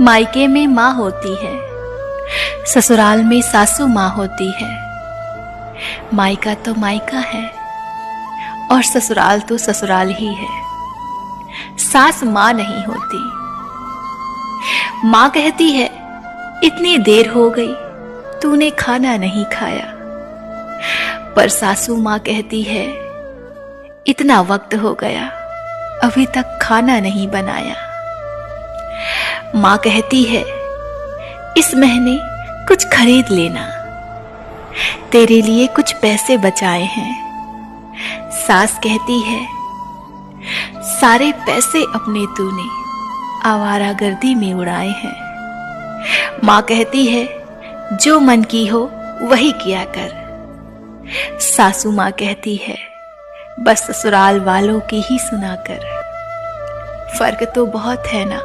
मायके में माँ होती है, ससुराल में सासू माँ होती है। मायका तो मायका है और ससुराल तो ससुराल ही है। सास माँ नहीं होती। माँ कहती है इतनी देर हो गई, तूने खाना नहीं खाया। पर सासू माँ कहती है इतना वक्त हो गया, अभी तक खाना नहीं बनाया। माँ कहती है इस महीने कुछ खरीद लेना, तेरे लिए कुछ पैसे बचाए हैं। सास कहती है सारे पैसे अपने तूने आवारागर्दी में उड़ाए हैं। माँ कहती है जो मन की हो वही किया कर। सासू माँ कहती है बस ससुराल वालों की ही सुना कर। फर्क तो बहुत है ना।